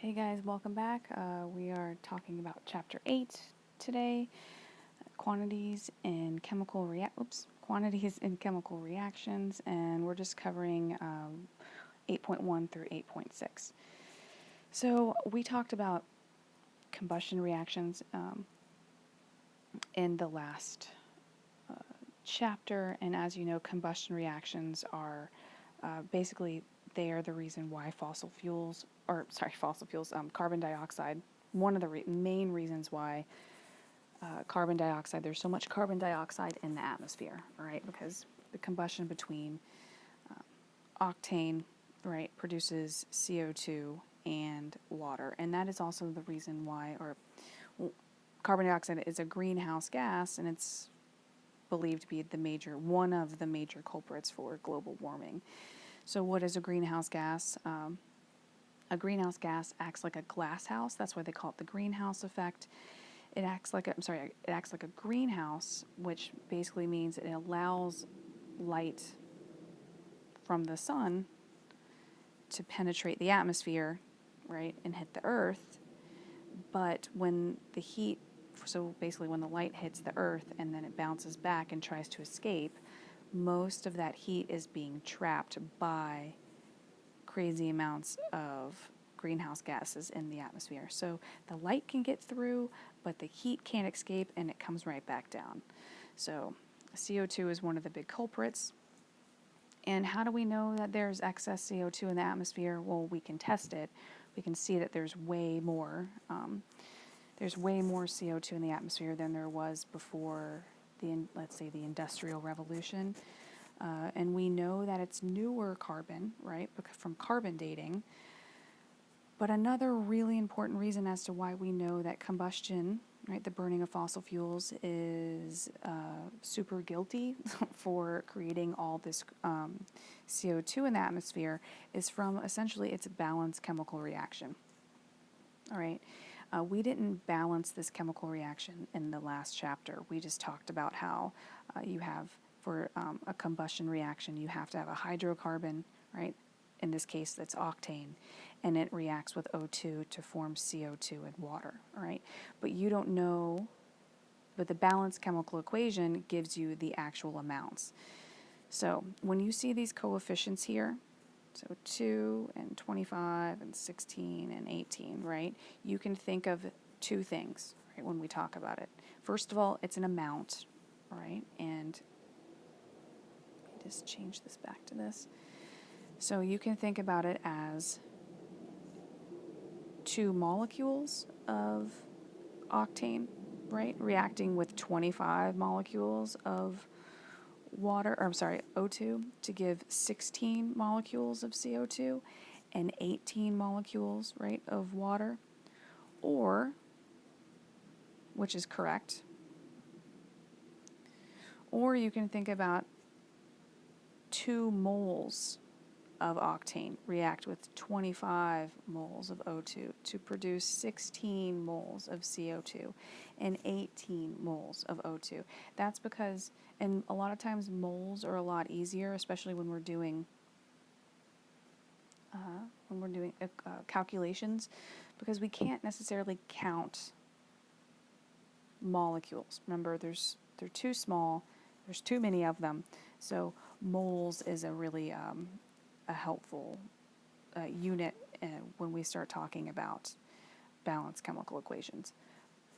Hey guys, welcome back. We are talking about Chapter 8 today, quantities in chemical reactions, and we're just covering 8.1 through 8.6. So we talked about combustion reactions in the last chapter, and as you know, combustion reactions are basically they are the reason why carbon dioxide, one of the main reasons why carbon dioxide, there's so much carbon dioxide in the atmosphere, right? Because the combustion between octane, right, produces CO2 and water. And that is also the reason why, carbon dioxide is a greenhouse gas, and it's believed to be one of the major culprits for global warming. So what is a greenhouse gas? A greenhouse gas acts like a glass house. That's why they call it the greenhouse effect. It acts like a greenhouse, which basically means it allows light from the sun to penetrate the atmosphere, right, and hit the earth. But when when the light hits the earth and then it bounces back and tries to escape, most of that heat is being trapped by crazy amounts of greenhouse gases in the atmosphere. So the light can get through, but the heat can't escape and it comes right back down. So CO2 is one of the big culprits. And how do we know that there's excess CO2 in the atmosphere? Well, we can test it. We can see that there's way more CO2 in the atmosphere than there was before the Industrial Revolution. And we know that it's newer carbon, right, from carbon dating. But another really important reason as to why we know that combustion, right, the burning of fossil fuels is super guilty for creating all this CO2 in the atmosphere is from essentially its balanced chemical reaction. All right. We didn't balance this chemical reaction in the last chapter. We just talked about how for a combustion reaction, you have to have a hydrocarbon, right? In this case, that's octane, and it reacts with O2 to form CO2 and water, all right? But the balanced chemical equation gives you the actual amounts. So when you see these coefficients here, so 2 and 25 and 16 and 18, right? You can think of two things, right, when we talk about it. First of all, it's an amount, right? And let me just change this back to this. So you can think about it as 2 molecules of octane, right, reacting with 25 molecules of O2 to give 16 molecules of CO2 and 18 molecules, right, of water, or, which is correct, or you can think about 2 moles of octane react with 25 moles of O2 to produce 16 moles of CO2 and 18 moles of O2. That's because, and a lot of times moles are a lot easier, especially when we're doing calculations, because we can't necessarily count molecules. Remember, they're too small, there's too many of them, so moles is a really a helpful unit when we start talking about balanced chemical equations.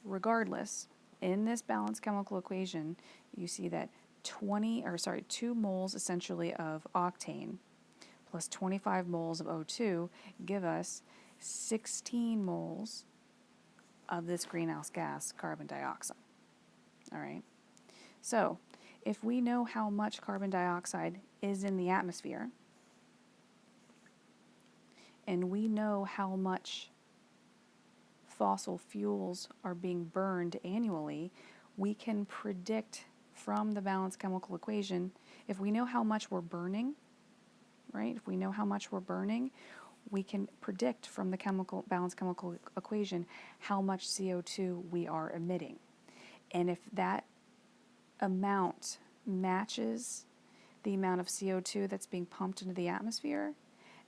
Regardless, in this balanced chemical equation, you see that 2 moles essentially of octane plus 25 moles of O2 give us 16 moles of this greenhouse gas, carbon dioxide. All right. So, if we know how much carbon dioxide is in the atmosphere, and we know how much fossil fuels are being burned annually, we can predict from the balanced chemical equation, if we know how much we're burning, right? If we know how much we're burning, we can predict from the balanced chemical equation how much CO2 we are emitting. And if that amount matches the amount of CO2 that's being pumped into the atmosphere,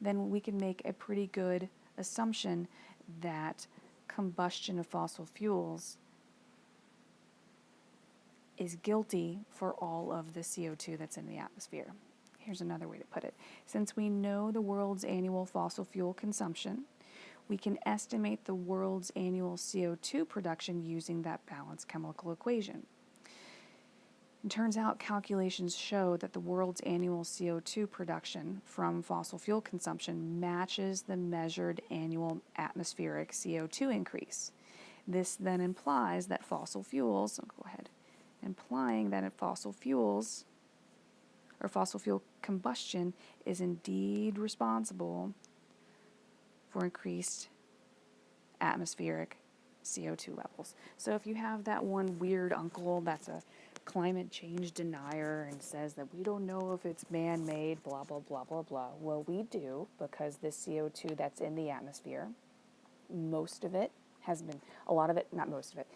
then we can make a pretty good assumption that combustion of fossil fuels is guilty for all of the CO2 that's in the atmosphere. Here's another way to put it. Since we know the world's annual fossil fuel consumption, we can estimate the world's annual CO2 production using that balanced chemical equation. It turns out calculations show that the world's annual CO2 production from fossil fuel consumption matches the measured annual atmospheric CO2 increase. This then implies that fossil fuels, implying that fossil fuels or fossil fuel combustion is indeed responsible for increased atmospheric CO2 levels. So if you have that one weird uncle that's a climate change denier and says that we don't know if it's man-made, blah, blah, blah, blah, blah. Well, we do, because this CO2 that's in the atmosphere, most of it has been, a lot of it, not most of it,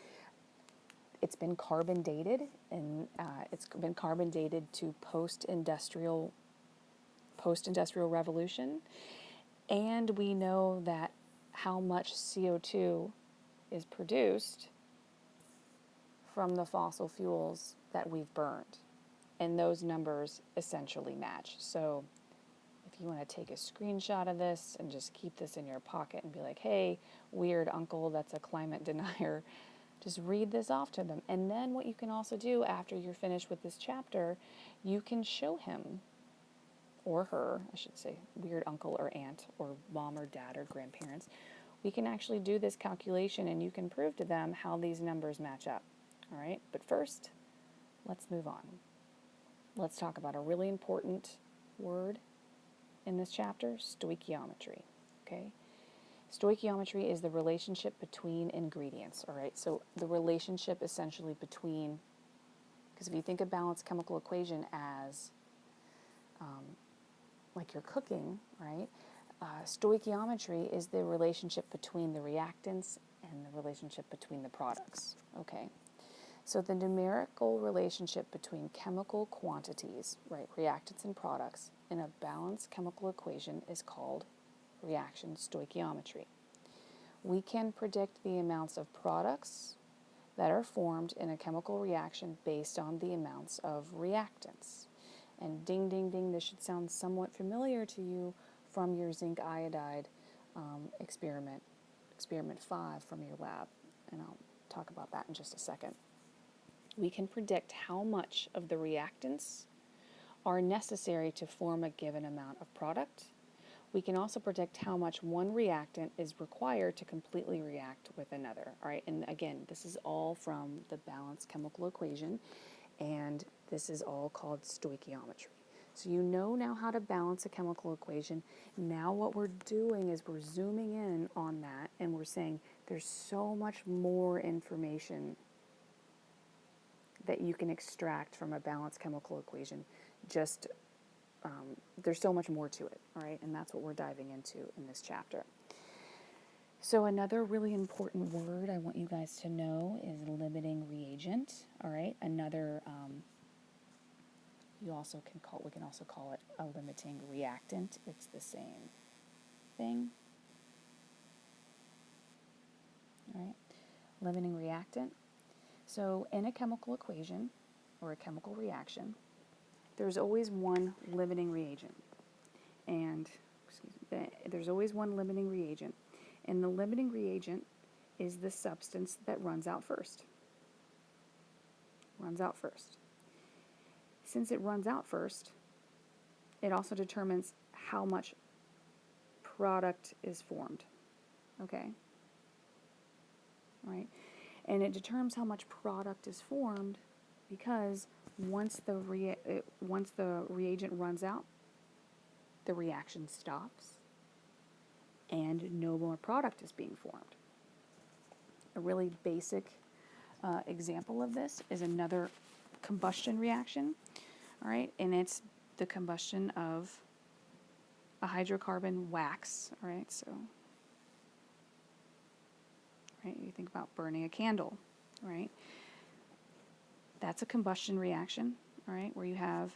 it's been carbon dated, and it's been carbon dated to post-industrial revolution. And we know that how much CO2 is produced from the fossil fuels that we've burned. And those numbers essentially match. So if you want to take a screenshot of this and just keep this in your pocket and be like, hey, weird uncle that's a climate denier, just read this off to them. And then what you can also do after you're finished with this chapter, you can show him or her, I should say, weird uncle or aunt or mom or dad or grandparents. We can actually do this calculation and you can prove to them how these numbers match up. All right, but first, let's move on. Let's talk about a really important word in this chapter, stoichiometry. Okay, stoichiometry is the relationship between ingredients. All right, so the relationship essentially between, because if you think of balanced chemical equation as like you're cooking, right? Stoichiometry is the relationship between the reactants and the relationship between the products. Okay. So the numerical relationship between chemical quantities, right, reactants and products, in a balanced chemical equation is called reaction stoichiometry. We can predict the amounts of products that are formed in a chemical reaction based on the amounts of reactants. And ding, ding, ding, this should sound somewhat familiar to you from your zinc iodide experiment 5 from your lab. And I'll talk about that in just a second. We can predict how much of the reactants are necessary to form a given amount of product. We can also predict how much one reactant is required to completely react with another. All right, and again, this is all from the balanced chemical equation, and this is all called stoichiometry. So you know now how to balance a chemical equation. Now what we're doing is we're zooming in on that, and we're saying there's so much more information that you can extract from a balanced chemical equation. Just there's so much more to it, all right? And that's what we're diving into in this chapter. So another really important word I want you guys to know is limiting reagent, all right? Another, we can also call it a limiting reactant. It's the same thing, all right? Limiting reactant. So in a chemical equation or a chemical reaction, there's always one limiting reagent. And, there's always one limiting reagent. And the limiting reagent is the substance that runs out first. Since it runs out first, it also determines how much product is formed. Okay? Right? And it determines how much product is formed because once the reagent runs out, the reaction stops and no more product is being formed. A really basic example of this is another combustion reaction, all right, and it's the combustion of a hydrocarbon wax, all right, so, right, you think about burning a candle, right, that's a combustion reaction, all right, where you have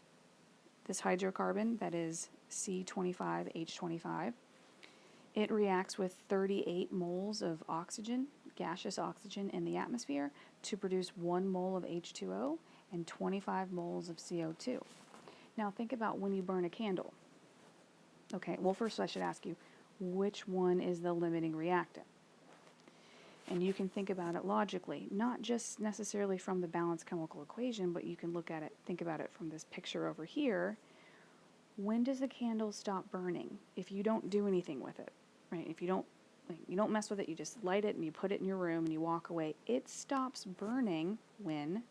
this hydrocarbon that is C25H25, It reacts with 38 moles of oxygen, gaseous oxygen in the atmosphere to produce 1 mole of H2O and 25 moles of CO2. Now think about when you burn a candle. Okay, well first I should ask you, which one is the limiting reactant? And you can think about it logically, not just necessarily from the balanced chemical equation, but you can think about it from this picture over here. When does a candle stop burning? If you don't do anything with it, right? If you don't mess with it, you just light it and you put it in your room and you walk away. It stops burning when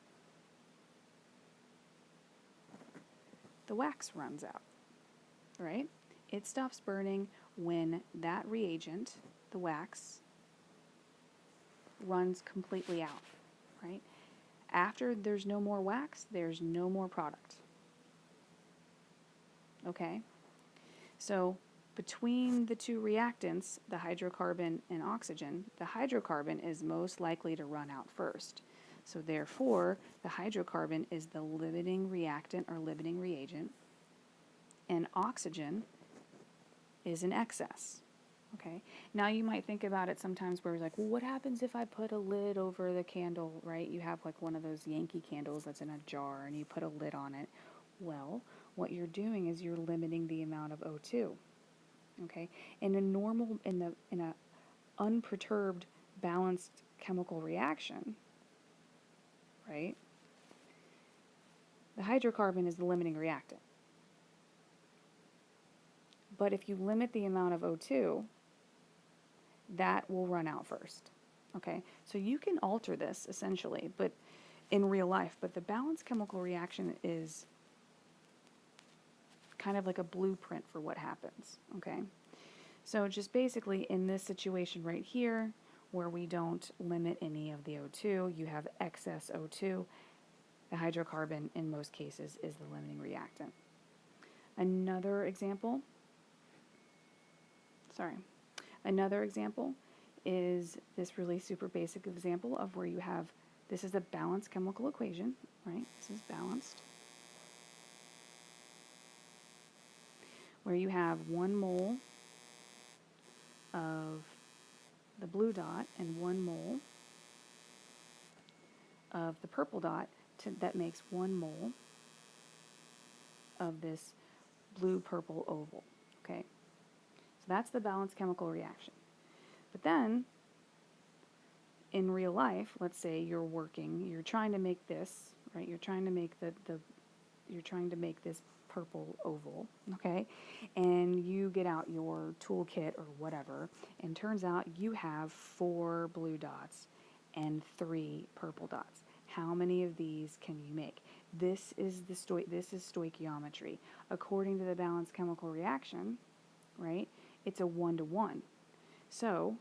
the wax runs out, right? It stops burning when that reagent, the wax, runs completely out, right? After there's no more wax, there's no more product. Okay? So between the two reactants, the hydrocarbon and oxygen, the hydrocarbon is most likely to run out first. So therefore, the hydrocarbon is the limiting reactant or limiting reagent, and oxygen is in excess. Okay, now you might think about it sometimes where it's like, well, what happens if I put a lid over the candle, right? You have like one of those Yankee candles that's in a jar and you put a lid on it. Well, what you're doing is you're limiting the amount of O2. Okay, in a unperturbed, balanced chemical reaction, right? The hydrocarbon is the limiting reactant. But if you limit the amount of O2, that will run out first. Okay, so you can alter this essentially, but in real life, but the balanced chemical reaction is kind of like a blueprint for what happens. Okay, so just basically in this situation right here, where we don't limit any of the O2, you have excess O2. The hydrocarbon in most cases is the limiting reactant. Another example is this really super basic example of where you have, this is a balanced chemical equation, right? This is balanced. Where you have 1 mole of the blue dot and 1 mole of the purple dot, that makes 1 mole of this blue-purple oval, okay? So that's the balanced chemical reaction. But then, in real life, let's say you're trying to make this, right? You're trying to make this purple oval, okay? And you get out your toolkit or whatever, and turns out you have 4 blue dots and 3 purple dots. How many of these can you make? This is stoichiometry. According to the balanced chemical reaction, right? It's a 1-to-1. So,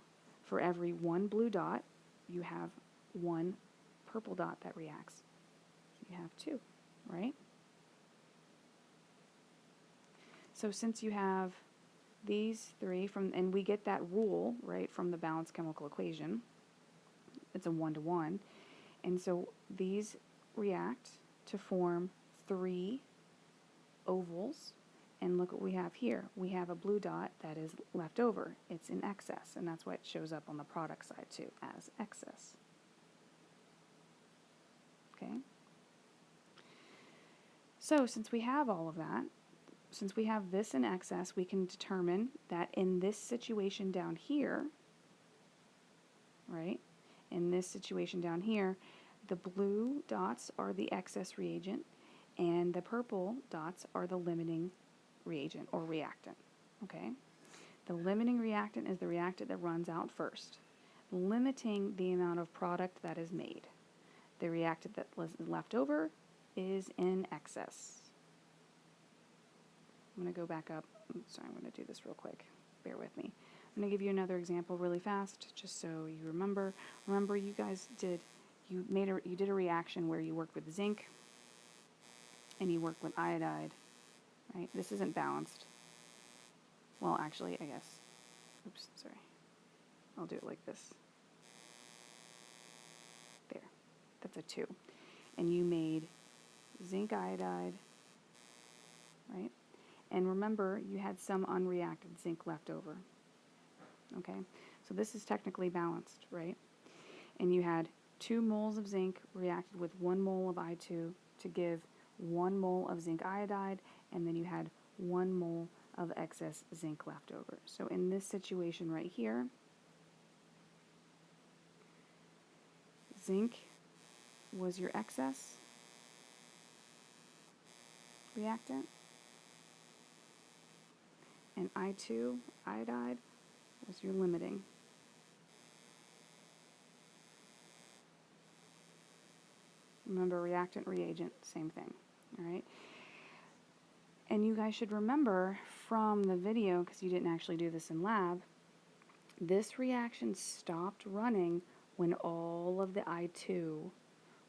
for every 1 blue dot, you have 1 purple dot that reacts. You have 2, right? So since you have these 3 and we get that rule, right, from the balanced chemical equation, it's a 1-to-1, and so these react to form 3 ovals, and look what we have here. We have a blue dot that is left over. It's in excess, and that's why it shows up on the product side too as excess. Okay? So since we have all of that, since we have this in excess, we can determine that in this situation down here, right, in this situation down here, the blue dots are the excess reagent, and the purple dots are the limiting reagent or reactant, okay? The limiting reactant is the reactant that runs out first, limiting the amount of product that is made. The reactant that was left over is in excess. I'm going to go back up. I'm going to do this real quick. Bear with me. I'm going to give you another example really fast, just so you remember. Remember, you guys did a reaction where you worked with zinc and you worked with iodide, right? This isn't balanced. Well, actually, I guess. Oops, sorry. I'll do it like this. There. That's a 2. And you made zinc iodide, right? And remember, you had some unreacted zinc left over, okay? So this is technically balanced, right? And you had 2 moles of zinc reacted with 1 mole of I2 to give 1 mole of zinc iodide, and then you had 1 mole of excess zinc left over. So in this situation right here, zinc was your excess reactant, and I2, iodide, was your limiting. Remember, reactant, reagent, same thing, all right? And you guys should remember from the video, because you didn't actually do this in lab, this reaction stopped running when all of the I2,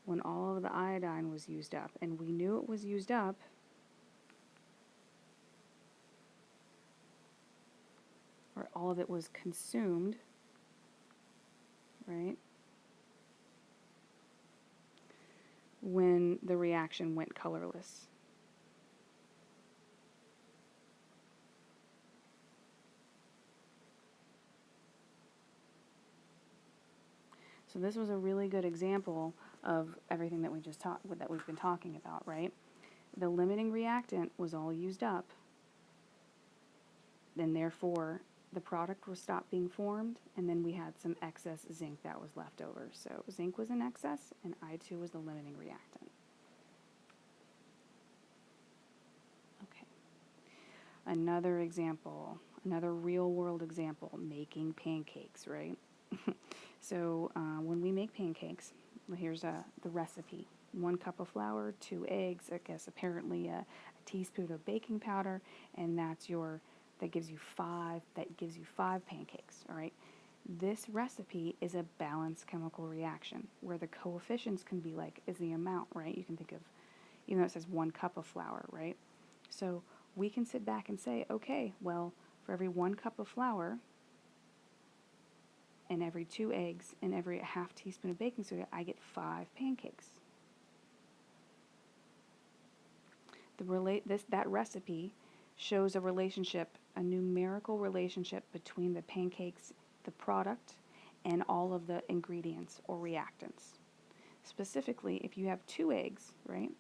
when all of the iodine was used up. And we knew it was used up or all of it was consumed, right, when the reaction went colorless. So this was a really good example of everything that we just that we've been talking about, right? The limiting reactant was all used up, then therefore the product was stopped being formed, and then we had some excess zinc that was left over. So zinc was in excess, and I2 was the limiting reactant. Okay. Another example, another real-world example, making pancakes, right? So when we make pancakes, here's the recipe. 1 cup of flour, 2 eggs, I guess apparently a teaspoon of baking powder, and that gives you 5 pancakes, all right? This recipe is a balanced chemical reaction where the coefficients can be is the amount, right? You can think of, even though it says 1 cup of flour, right? So we can sit back and say, okay, well, for every 1 cup of flour and every 2 eggs and every ½ teaspoon of baking soda, I get 5 pancakes. That recipe shows a relationship, a numerical relationship between the pancakes, the product, and all of the ingredients or reactants. Specifically, if you have 2 eggs, right,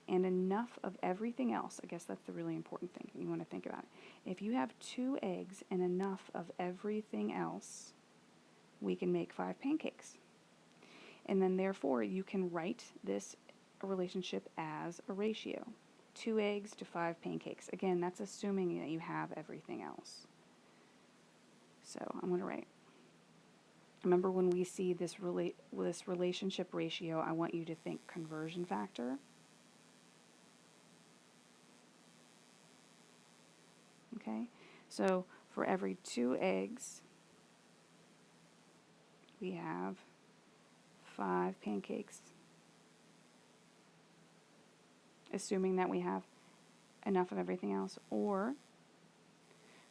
and enough of everything else, I guess that's the really important thing you want to think about. If you have 2 eggs and enough of everything else, we can make 5 pancakes. And then therefore you can write this relationship as a ratio. 2 eggs to 5 pancakes. Again, that's assuming that you have everything else. So I'm going to write. Remember, when we see this relationship ratio, I want you to think conversion factor. Okay? So for every 2 eggs, we have 5 pancakes. Assuming that we have enough of everything else, or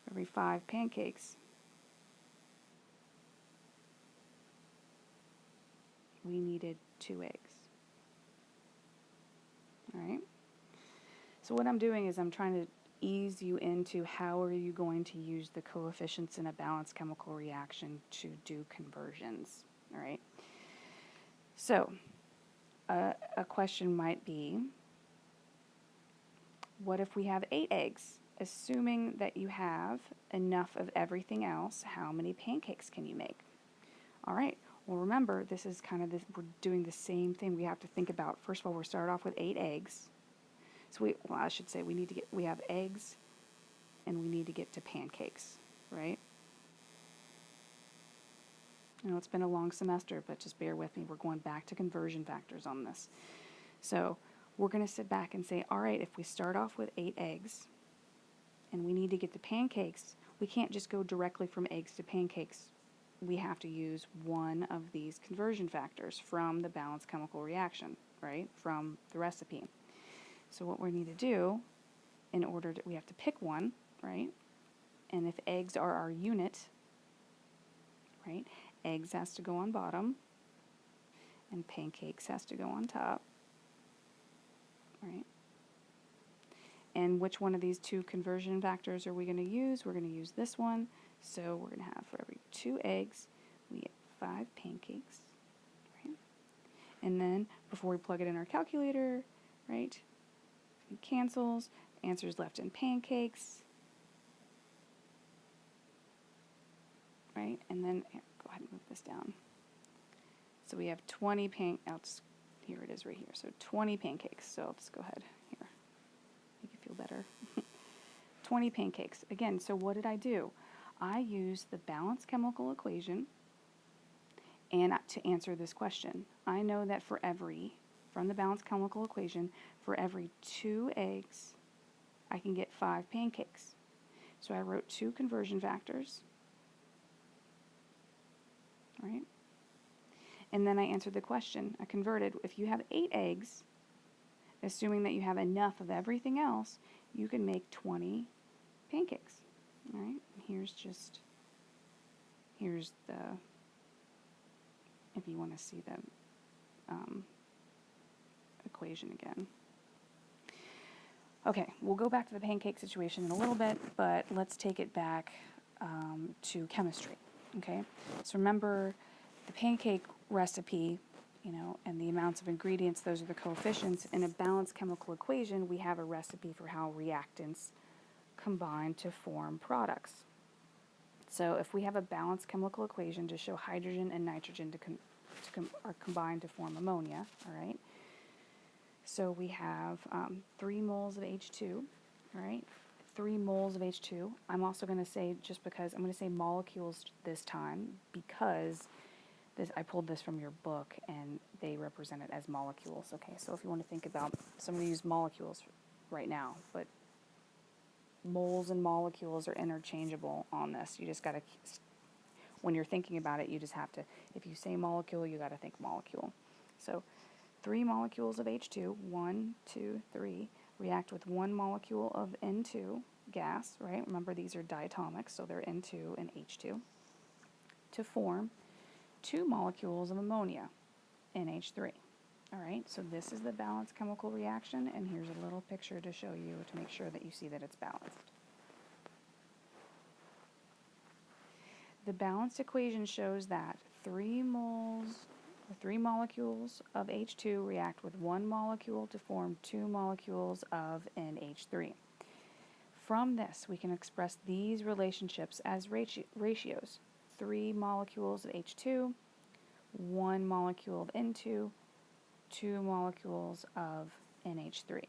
every 5 pancakes, we needed 2 eggs. All right? So what I'm doing is I'm trying to ease you into how are you going to use the coefficients in a balanced chemical reaction to do conversions. All right? So a question might be, what if we have 8 eggs? Assuming that you have enough of everything else, how many pancakes can you make? All right. Well, remember, this is kind of we're doing the same thing. We have to think about, first of all, we're started off with 8 eggs. So I should say we have eggs and we need to get to pancakes, right? I know it's been a long semester, but just bear with me. We're going back to conversion factors on this. So we're going to sit back and say, all right, if we start off with 8 eggs and we need to get to pancakes, we can't just go directly from eggs to pancakes. We have to use one of these conversion factors from the balanced chemical reaction, right, from the recipe. So what we need to do, we have to pick one, right, and if eggs are our unit, right, eggs has to go on bottom and pancakes has to go on top, right? And which one of these 2 conversion factors are we going to use? We're going to use this one. So we're going to have for every 2 eggs, we get 5 pancakes, right? And then before we plug it in our calculator, right, it cancels, answers left in pancakes, right? And then here, go ahead and move this down. So we have 20 here it is right here. So 20 pancakes. So I'll just go ahead here, make you feel better. 20 pancakes. Again, so what did I do? I used the balanced chemical equation and to answer this question. I know that from the balanced chemical equation, for every 2 eggs, I can get 5 pancakes. So I wrote 2 conversion factors, right? And then I answered the question. I converted. If you have 8 eggs, assuming that you have enough of everything else, you can make 20 pancakes. All right? And here's the, if you want to see the equation again. Okay, we'll go back to the pancake situation in a little bit, but let's take it back to chemistry. Okay? So remember, the pancake recipe, and the amounts of ingredients, those are the coefficients. In a balanced chemical equation, we have a recipe for how reactants combine to form products. So if we have a balanced chemical equation to show hydrogen and nitrogen are combined to form ammonia, all right? So we have 3 moles of H2, all right? 3 moles of H2. I'm also going to say, I'm going to say molecules this time because I pulled this from your book and they represent it as molecules. Okay, so if you want to think about, so I'm going to use molecules right now, but moles and molecules are interchangeable on this. You just got to, when you're thinking about it, you just have to, if you say molecule, you got to think molecule. So 3 molecules of H2, 1, 2, 3, react with 1 molecule of N2 gas, right? Remember, these are diatomics, so they're N2 and H2, to form 2 molecules of ammonia, NH3. All right, so this is the balanced chemical reaction, and here's a little picture to show you to make sure that you see that it's balanced. The balanced equation shows that 3 molecules of H2 react with 1 molecule to form 2 molecules of NH3. From this, we can express these relationships as ratios. 3 molecules of H2, 1 molecule of N2, 2 molecules of NH3.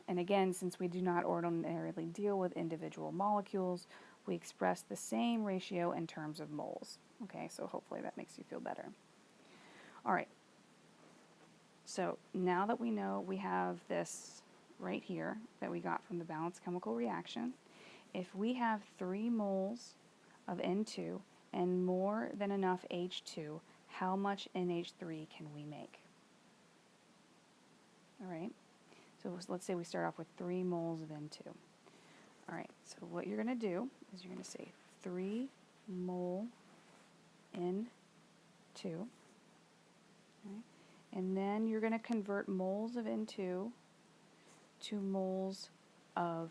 And again, since we do not ordinarily deal with individual molecules, we express the same ratio in terms of moles. Okay, so hopefully that makes you feel better. All right, so now that we know we have this right here that we got from the balanced chemical reaction, if we have 3 moles of N2 and more than enough H2, how much NH3 can we make? All right, so let's say we start off with 3 moles of N2. All right, so what you're going to do is you're going to say 3 mole N2, right? And then you're going to convert moles of N2 to moles of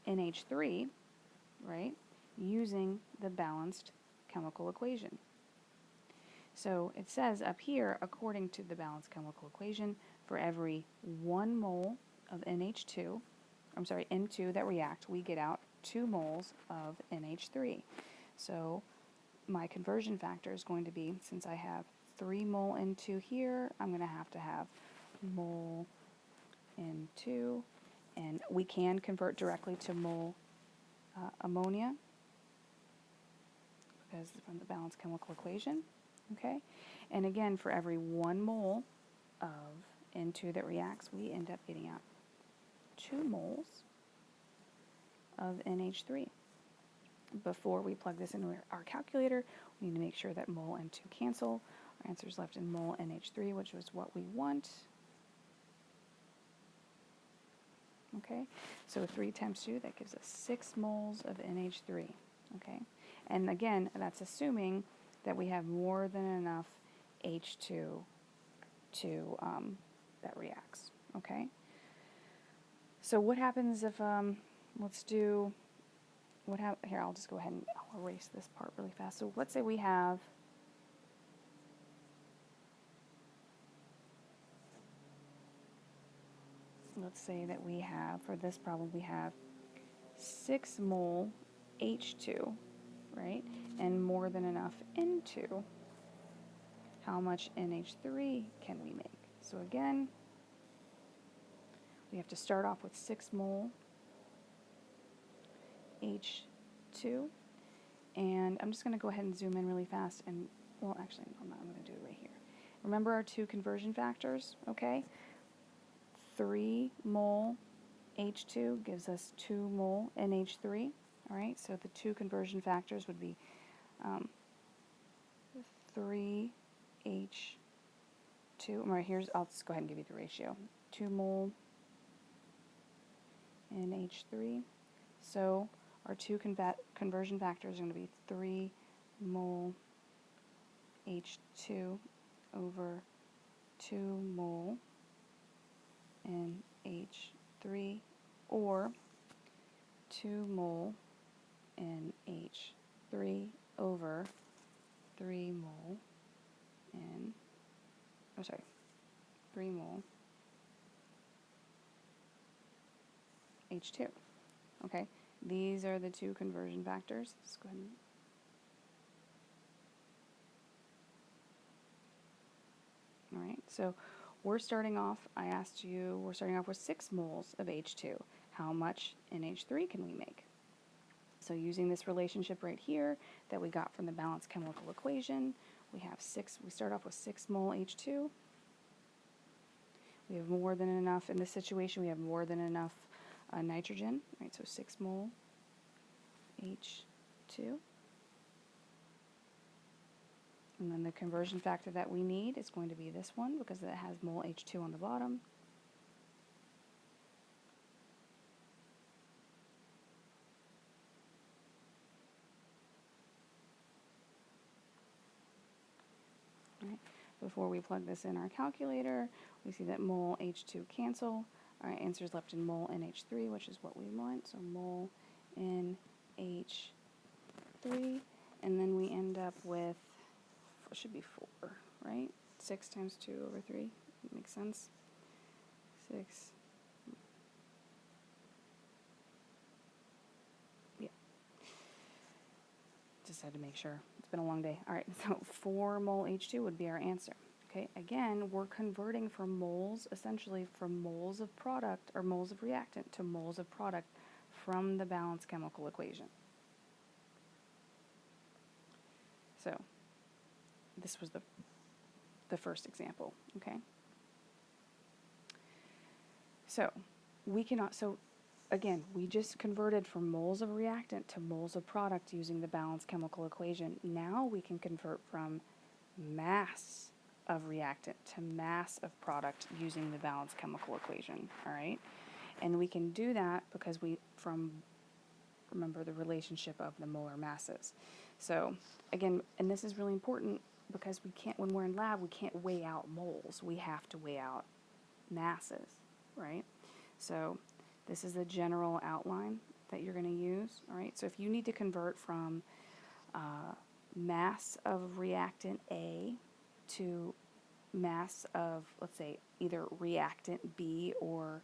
NH3, right, using the balanced chemical equation. So it says up here, according to the balanced chemical equation, for every 1 mole of N2 that react, we get out 2 moles of NH3. So my conversion factor is going to be, since I have 3 mole N2 here, I'm going to have mole N2, and we can convert directly to mole ammonia because from the balanced chemical equation, okay? And again, for every 1 mole of N2 that reacts, we end up getting out 2 moles of NH3. Before we plug this into our calculator, we need to make sure that mole and 2 cancel. Our answer is left in mole NH3, which was what we want. Okay, so 3 times 2, that gives us 6 moles of NH3. Okay, and again, that's assuming that we have more than enough H2 to that reacts. Okay, so what happens if let's do here, I'll just go ahead and I'll erase this part really fast. So let's say we have, let's say that we have, for this problem, we have 6 mole H2, right? And more than enough N2. How much NH3 can we make? So again, we have to start off with 6 mole H2. And I'm just going to go ahead and zoom in really fast. And, well, actually, I'm not. I'm going to do it right here. Remember our 2 conversion factors, okay? 3 mole H2 gives us 2 mole NH3, all right? So the 2 conversion factors would be 3H2. All right, I'll just go ahead and give you the ratio. 2 mole NH3. So our 2 conversion factors are going to be 3 mole H2 over 2 mole NH3, or 2 mole NH3 over 3 mole 3 mole H2. Okay, these are the 2 conversion factors. Let's go ahead and all right, so we're starting off, I asked you, we're starting off with 6 moles of H2. How much NH3 can we make? So using this relationship right here that we got from the balanced chemical equation, we start off with 6 mole H2. We have more than enough, in this situation, we have more than enough nitrogen, right? So 6 mole H2. And then the conversion factor that we need is going to be this one because it has mole H2 on the bottom. All right. Before we plug this in our calculator, we see that mole H2 cancel. Our answer is left in mole NH3, which is what we want. So mole NH3. And then we end up with, it should be 4, right? 6 times 2 over 3. Makes sense. 6. Yeah. Just had to make sure. It's been a long day. All right, so 4 mole H2 would be our answer. Okay, again, we're converting from moles, essentially from moles of product, or moles of reactant, to moles of product from the balanced chemical equation. So this was the first example, okay? So again, we just converted from moles of reactant to moles of product using the balanced chemical equation. Now we can convert from mass of reactant to mass of product using the balanced chemical equation, all right? And we can do that because remember the relationship of the molar masses. So again, and this is really important because when we're in lab, we can't weigh out moles. We have to weigh out masses, right? So this is the general outline that you're going to use, all right? So if you need to convert from mass of reactant A to mass of, let's say, either reactant B or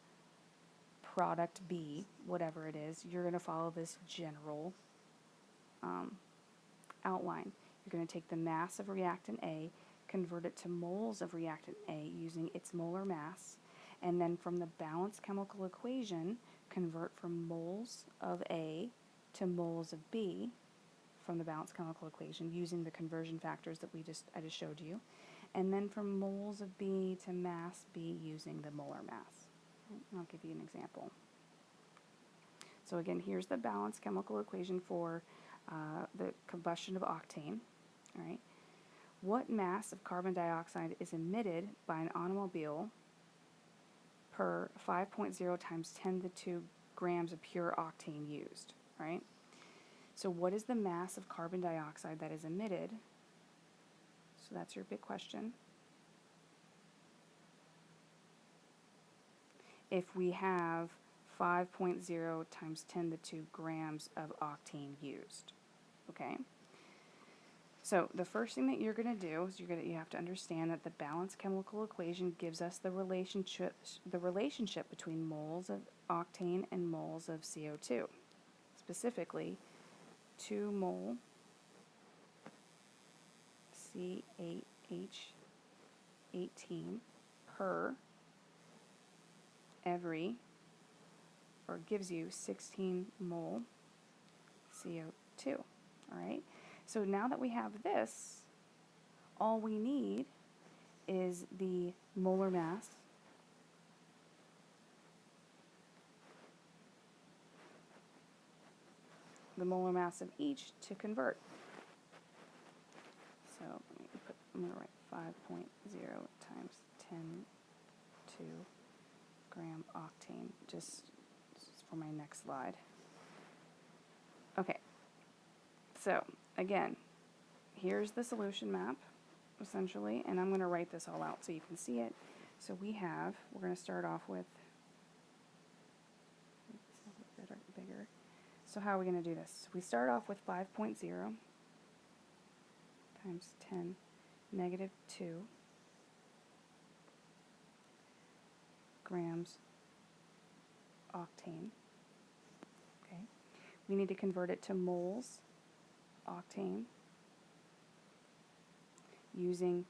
product B, whatever it is, you're going to follow this general outline. You're going to take the mass of reactant A, convert it to moles of reactant A using its molar mass, and then from the balanced chemical equation, convert from moles of A to moles of B from the balanced chemical equation using the conversion factors that I just showed you, and then from moles of B to mass B using the molar mass. And I'll give you an example. So again, here's the balanced chemical equation for the combustion of octane. All right. What mass of carbon dioxide is emitted by an automobile per 5.0 times 10 to the 2 grams of pure octane used? Right. So what is the mass of carbon dioxide that is emitted? So that's your big question. If we have 5.0 times 10 to the 2 grams of octane used. Okay? So the first thing that you're going to do is you have to understand that the balanced chemical equation gives us the relationship between moles of octane and moles of CO2. Specifically, 2 mole C8H18 per every, or gives you 16 mole CO2. All right? So now that we have this, all we need is the molar mass of each to convert. So I'm going to write 5.0 times 10 to gram octane, just for my next slide. Okay, so again, here's the solution map, essentially, and I'm going to write this all out so you can see it. So we're going to start off with, bigger. So how are we going to do this? We start off with 5.0 times 10 negative 2 grams octane. Okay. We need to convert it to moles octane using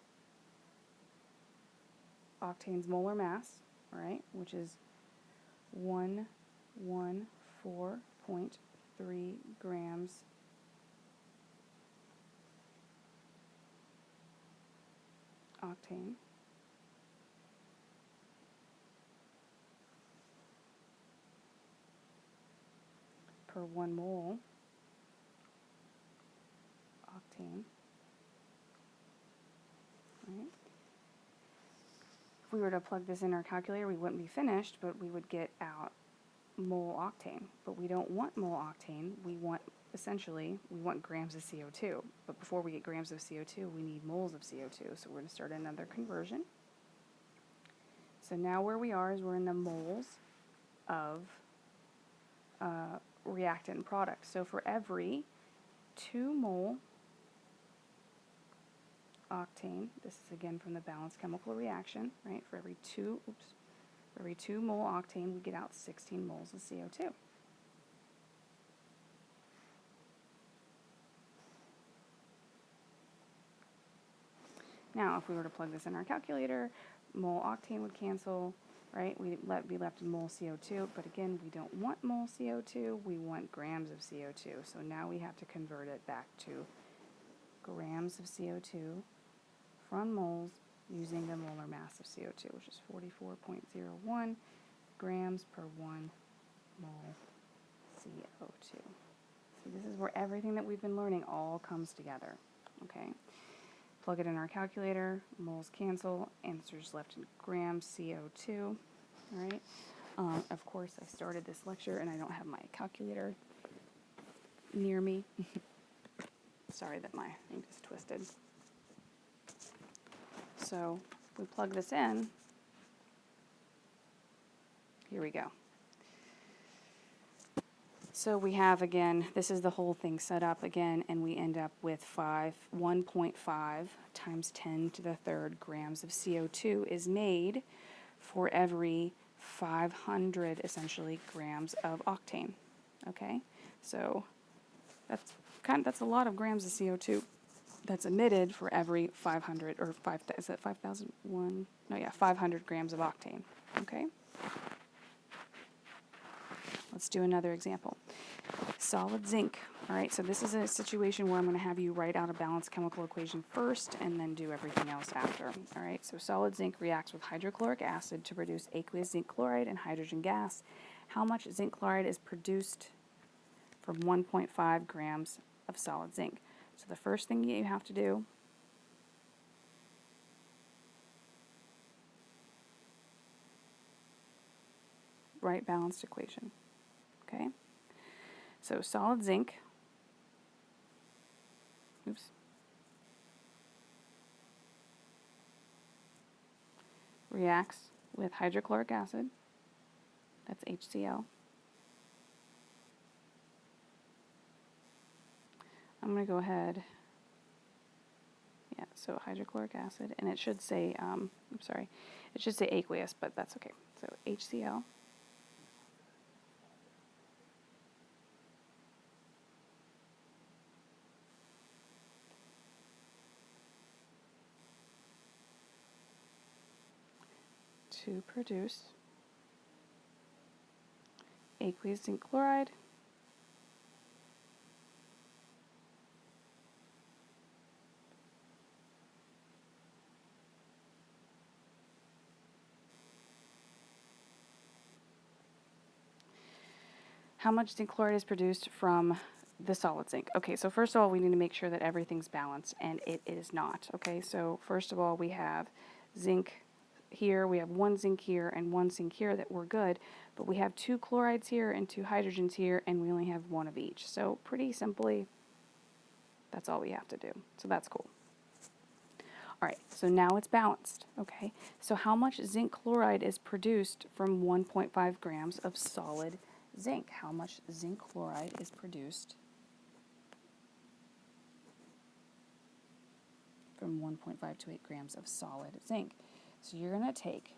octane's molar mass, all right, which is 114.3 grams octane per 1 mole octane. Right. If we were to plug this in our calculator, we wouldn't be finished, but we would get out mole octane. But we don't want mole octane. We want grams of CO2. But before we get grams of CO2, we need moles of CO2. So we're going to start another conversion. So now where we are is we're in the moles of reactant product. So for every 2 mole octane, this is again from the balanced chemical reaction, right? For every 2 mole octane, we get out 16 moles of CO2. Now, if we were to plug this in our calculator, mole octane would cancel, right? We'd be left with mole CO2, but again, we don't want mole CO2, we want grams of CO2. So now we have to convert it back to grams of CO2 from moles using the molar mass of CO2, which is 44.01 grams per 1 mole CO2. So this is where everything that we've been learning all comes together, okay? Plug it in our calculator, moles cancel, answers left in grams CO2, all right? Of course, I started this lecture and I don't have my calculator near me. Sorry that my thing just twisted. So if we plug this in, here we go. So we have, again, this is the whole thing set up again, and we end up with 1.5 times 10 to the 3rd grams of CO2 is made for every 500, essentially, grams of octane. Okay? So that's a lot of grams of CO2 that's emitted for every 500, or 5,001? No, yeah, 500 grams of octane. Okay? Let's do another example. Solid zinc. All right, so this is a situation where I'm going to have you write out a balanced chemical equation first and then do everything else after. All right, so solid zinc reacts with hydrochloric acid to produce aqueous zinc chloride and hydrogen gas. How much zinc chloride is produced from 1.5 grams of solid zinc? So the first thing you have to do write balanced equation. Okay? So solid zinc, reacts with hydrochloric acid, That's HCl. I'm going to go ahead, yeah, so hydrochloric acid, and it should say, I'm sorry, it should say aqueous, but that's okay. So HCl. To produce aqueous zinc chloride. How much zinc chloride is produced from the solid zinc? Okay, so first of all, we need to make sure that everything's balanced, and it is not. Okay, so first of all, we have zinc here, we have one zinc here, and one zinc here that we're good, but we have 2 chlorides here and 2 hydrogens here, and we only have 1 of each. So pretty simply, that's all we have to do. So that's cool. All right, so now it's balanced, okay? So how much zinc chloride is produced from 1.5 grams of solid zinc? How much zinc chloride is produced from 1.5 to 8 grams of solid zinc? So you're going to take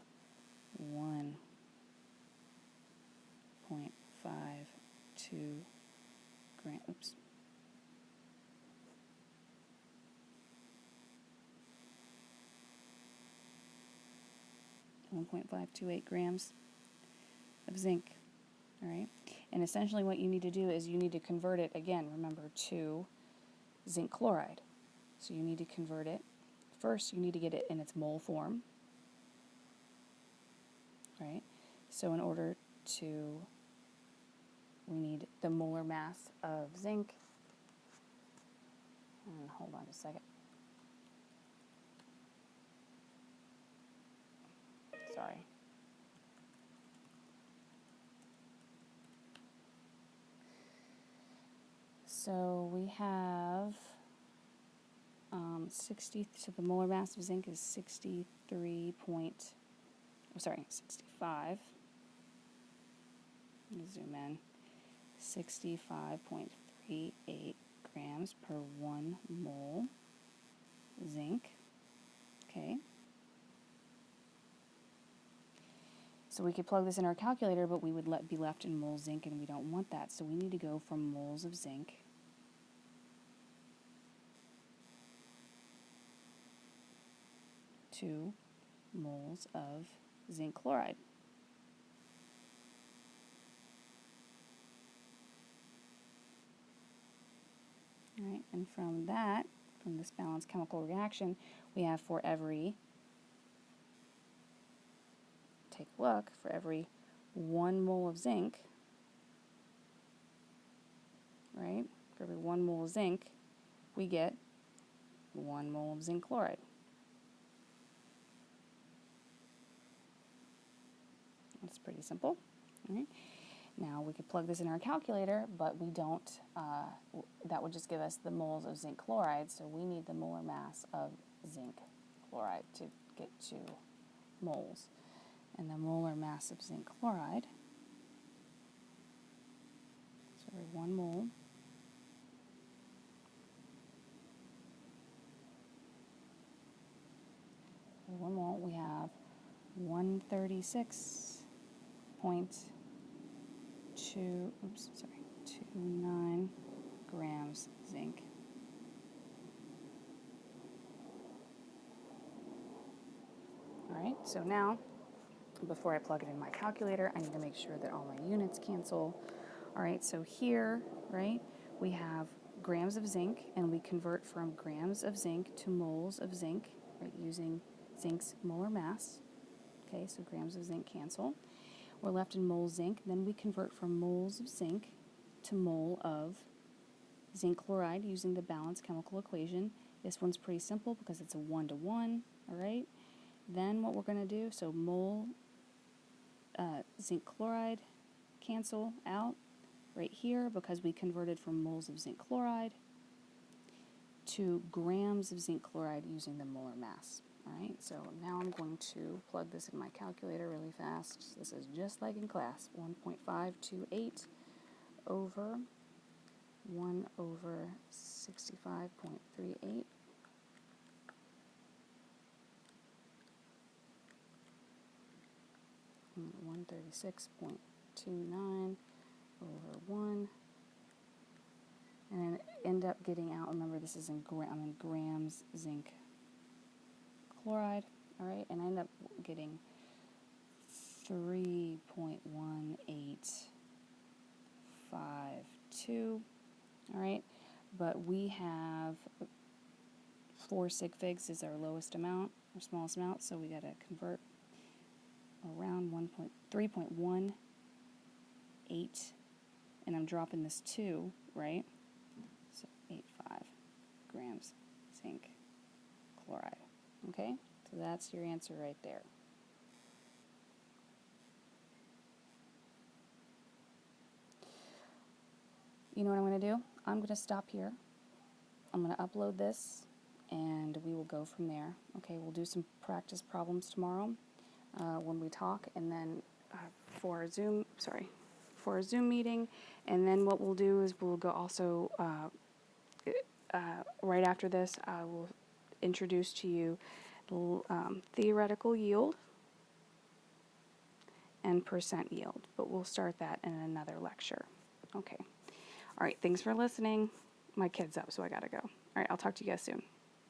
1.52 grams, oops. 1.528 grams of zinc, all right? And essentially what you need to do is you need to convert it, again, remember, to zinc chloride. So you need to convert it. First, you need to get it in its mole form, right? So in order to, we need the molar mass of zinc, and hold on a second. Sorry. So we have 60, so the molar mass of zinc is 65. Let me zoom in. 65.38 grams per 1 mole zinc. Okay. So we could plug this in our calculator, but we would be left in moles zinc, and we don't want that. So we need to go from moles of zinc to moles of zinc chloride. All right, and from that, from this balanced chemical reaction, we have for every, take a look, for every 1 mole of zinc, right, for every 1 mole of zinc, we get 1 mole of zinc chloride. That's pretty simple. All right. Now we could plug this in our calculator, but we don't, that would just give us the moles of zinc chloride, so we need the molar mass of zinc chloride to get to moles. And the molar mass of zinc chloride, so every 1 mole, we have 136.29 grams zinc. All right, so now, before I plug it in my calculator, I need to make sure that all my units cancel. All right, so here, right, we have grams of zinc, and we convert from grams of zinc to moles of zinc, right, using zinc's molar mass. Okay, so grams of zinc cancel. We're left in moles zinc. Then we convert from moles of zinc to mole of zinc chloride using the balanced chemical equation. This one's pretty simple because it's a 1-to-1, all right? Then what we're going to do, so mole zinc chloride cancel out right here because we converted from moles of zinc chloride to grams of zinc chloride using the molar mass. All right, so now I'm going to plug this in my calculator really fast. This is just like in class. 1.528 over 1 over 65.38 . 136.29 over 1, and then end up getting out, remember this is in I'm in grams zinc chloride, all right, and I end up getting 3.1852, all right, but we have 4 sig figs is our lowest amount, our smallest amount, so we got to convert around 3.18, and I'm dropping this 2, right? So 85 grams zinc chloride. Okay, so that's your answer right there. You know what I'm going to do? I'm going to stop here. I'm going to upload this, and we will go from there. Okay, we'll do some practice problems tomorrow when we talk, and then for our Zoom meeting, and then what we'll do is we'll go also right after this, I will introduce to you theoretical yield and percent yield, but we'll start that in another lecture. Okay. All right, thanks for listening. My kid's up, so I gotta go. All right, I'll talk to you guys soon.